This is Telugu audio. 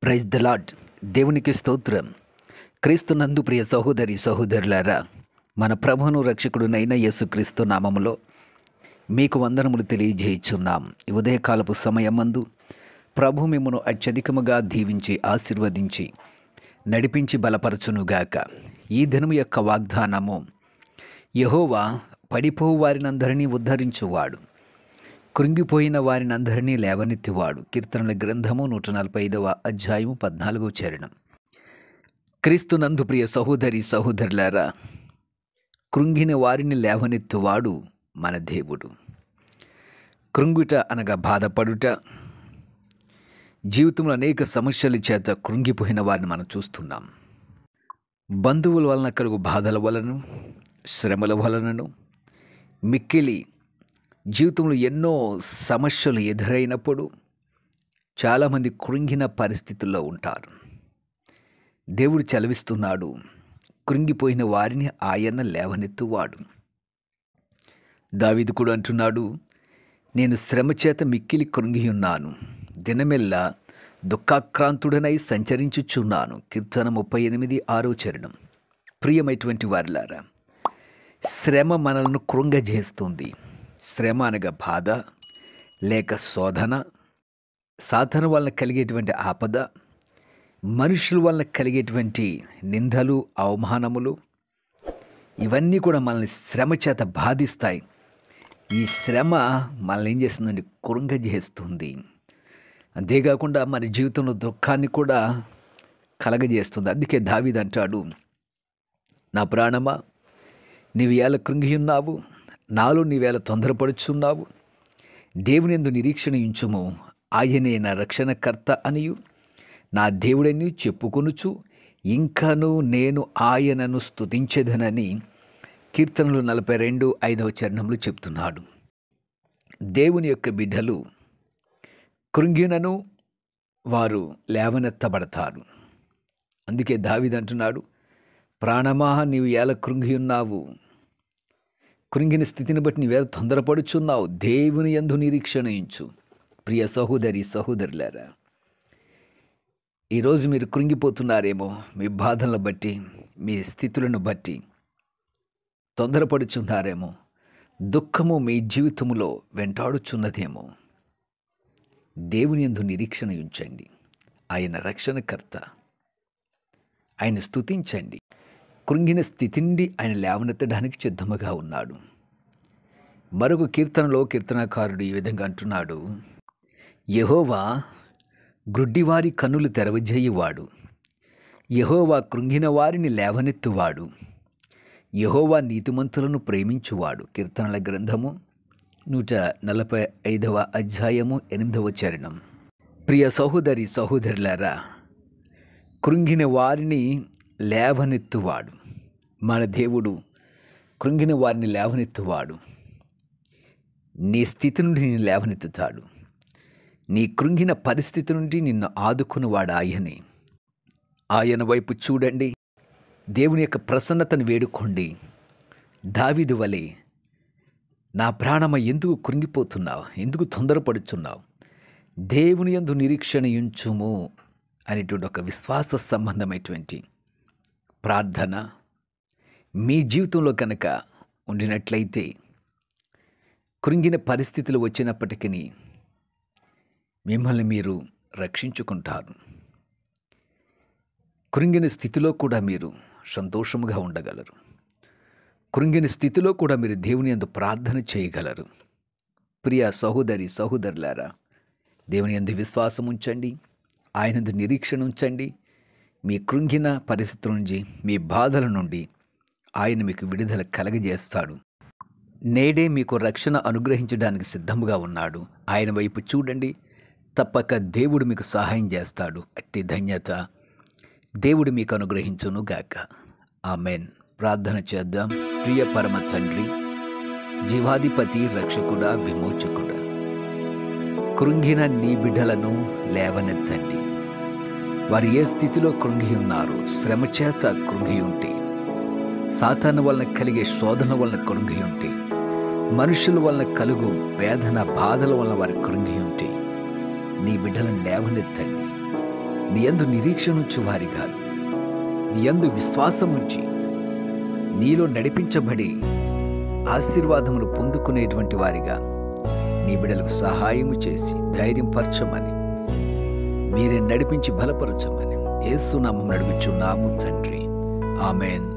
Praise the lord. దేవునికి స్తోత్రం. క్రీస్తునందు ప్రియ సహోదరి సహోదరులారా, మన ప్రభువును రక్షకుడునైన యేసుక్రీస్తు నామములో మీకు వందనములు తెలియజేయుచున్నాం. ఈ ఉదయకాలపు సమయమందు ప్రభు మిమ్మును అత్యధికముగా దీవించి ఆశీర్వదించి నడిపించి బలపరచునుగాక. ఈ దినము యొక్క వాగ్దానము, యెహోవా పడిపోవు వారినందరినీ ఉద్ధరించువాడు, కృంగిపోయిన వారినందరినీ లేవనెత్తివాడు. కీర్తనల గ్రంథము 145వ అధ్యాయము 14వ చరణం. క్రీస్తునందు ప్రియ సహోదరి సహోదరులారా, కృంగిన వారిని లేవనెత్తువాడు మన దేవుడు. కృంగుట అనగా బాధపడుట. జీవితంలో అనేక సమస్యల చేత కృంగిపోయిన వారిని మనం చూస్తున్నాం. బంధువుల వలన కలుగు బాధల వలన, శ్రమల వలనను, మిక్కిలి జీవితంలో ఎన్నో సమస్యలు ఎదురైనప్పుడు చాలామంది కృంగిన పరిస్థితుల్లో ఉంటారు. దేవుడు చలవిస్తున్నాడు, కృంగిపోయిన వారిని ఆయన లేవనెత్తువాడు. దావీదు కూడా అంటున్నాడు, నేను శ్రమ చేత మిక్కిలి కృంగి ఉన్నాను, దినమెల్లా దుఃఖాక్రాంతుడనై సంచరించుచున్నాను. కీర్తన 38:6వ చరణం. ప్రియమైనటువంటి వారిలారా, శ్రమ మనల్ని కృంగజేస్తుంది. శ్రమ అనగా బాధ లేక శోధన, సాధన వలన కలిగేటువంటి ఆపద, మనుషుల వలన కలిగేటువంటి నిందలు, అవమానములు, ఇవన్నీ కూడా మనల్ని శ్రమ చేత బాధిస్తాయి. ఈ శ్రమ మనల్ని ఏం చేస్తుందండి? కృంగజేస్తుంది. అంతేకాకుండా మన జీవితంలో దుఃఖాన్ని కూడా కలగజేస్తుంది. అందుకే దావీదు అంటాడు, నా ప్రాణమా నీవు ఎలా కృంగి ఉన్నావు, నాలో నీవేళ తొందరపడుచున్నావు. దేవుని యందు నిరీక్షణ ఉంచుము, ఆయనే నా రక్షణకర్త అనియు నా దేవుడని చెప్పుకొనుచు ఇంకను నేను ఆయనను స్తుతించెదనని కీర్తనలు 42:5వ చరణంలో చెప్తున్నాడు. దేవుని యొక్క బిడ్డలు కృంగినను వారు లేవనెత్తబడతారు. అందుకే దావీదు అంటున్నాడు, ప్రాణమా నీవు ఎలా కృంగి ఉన్నావు, కృంగిన స్థితిని బట్టి నీవేళ తొందరపడుచున్నావు, దేవుని యందు నిరీక్షణ ఉంచు. ప్రియ సహోదరి సహోదరులారా, ఈరోజు మీరు కృంగిపోతున్నారేమో, మీ బాధలను బట్టి, మీ స్థితులను బట్టి తొందరపడుచున్నారేమో, దుఃఖము మీ జీవితంలో వెంటాడుచున్నదేమో. దేవుని యందు నిరీక్షణ ఉంచండి. ఆయన రక్షణకర్త, ఆయన స్తుతించండి. కృంగిన స్థితి నుండి ఆయన లేవనెత్తడానికి సిద్ధముగా ఉన్నాడు. మరొక కీర్తనలో కీర్తనకారుడు ఈ విధంగా అంటున్నాడు, యెహోవా గ్రుడ్డివారి కన్నులు తెరవజేయువాడు, యెహోవా కృంగిన వారిని లేవనెత్తువాడు, యెహోవా నీతిమంతులను ప్రేమించువాడు. కీర్తనల గ్రంథము 145వ అధ్యాయము 8వ చరణం. ప్రియ సహోదరి సహోదరులారా, కృంగిన వారిని లేవనెత్తువాడు మన దేవుడు. కృంగిన వారిని లేవనెత్తువాడు. నీ స్థితి నుండి నిన్ను లేవనెత్తుతాడు. నీ కృంగిన పరిస్థితి నుండి నిన్ను ఆదుకున్నవాడు ఆయనే. ఆయన వైపు చూడండి, దేవుని యొక్క ప్రసన్నతను వేడుకోండి. దావీదు వలె, నా ప్రాణమ ఎందుకు కృంగిపోతున్నావు, ఎందుకు తొందరపడుచున్నావు, దేవుని యందు నిరీక్షణ ఉంచుము అనేటువంటి ఒక విశ్వాస సంబంధమైనటువంటి ప్రార్థన మీ జీవితంలో కనుక ఉండినట్లయితే, కృంగిన పరిస్థితులు వచ్చినప్పటికీ మిమ్మల్ని మీరు రక్షించుకుంటారు. కృంగిన స్థితిలో కూడా మీరు సంతోషముగా ఉండగలరు. కృంగిన స్థితిలో కూడా మీరు దేవుని యందు ప్రార్థన చేయగలరు. ప్రియ సహోదరి సహోదరులారా, దేవుని యందు విశ్వాసం ఉంచండి, ఆయనందు నిరీక్షణ ఉంచండి. మీ కృంగిన పరిస్థితుల నుంచి, మీ బాధల నుండి ఆయన మీకు విడుదల కలగజేస్తాడు. నేడే మీకు రక్షణ అనుగ్రహించడానికి సిద్ధముగా ఉన్నాడు. ఆయన వైపు చూడండి, తప్పక దేవుడు మీకు సహాయం చేస్తాడు. అట్టి ధన్యత దేవుడు మీకు అనుగ్రహించును గాక. ఆమెన్. ప్రార్థన చేద్దాం. ప్రియ పరమ తండ్రి, జీవాధిపతి, రక్షకుడా, విమోచకుడా, కృంగిన నీ బిడ్డలను లేవనెత్తండి. వారు ఏ స్థితిలో కృంగి ఉన్నారు, శ్రమ చేత కృంగి ఉంటే, సాతాను వలన కలిగే శోధన వలన కృంగి ఉంటే, మనుషుల వలన కలుగు వేదన బాధల వలన వారు కృంగి ఉంటే, నీ బిడ్డలను లేవనెత్తండి. నీ యందు నిరీక్షణ ఉంచు వారిగాను, నీ యందు విశ్వాసం ఉంచి నీలో నడిపించబడి ఆశీర్వాదమును పొందుకునేటువంటి వారిగా నీ బిడ్డలకు సహాయము చేసి ధైర్యం పరచమని, మీరే నడిపించి బలపరచమని యేసు నామమున నడిపించున్నాము తండ్రి. ఆమేన్.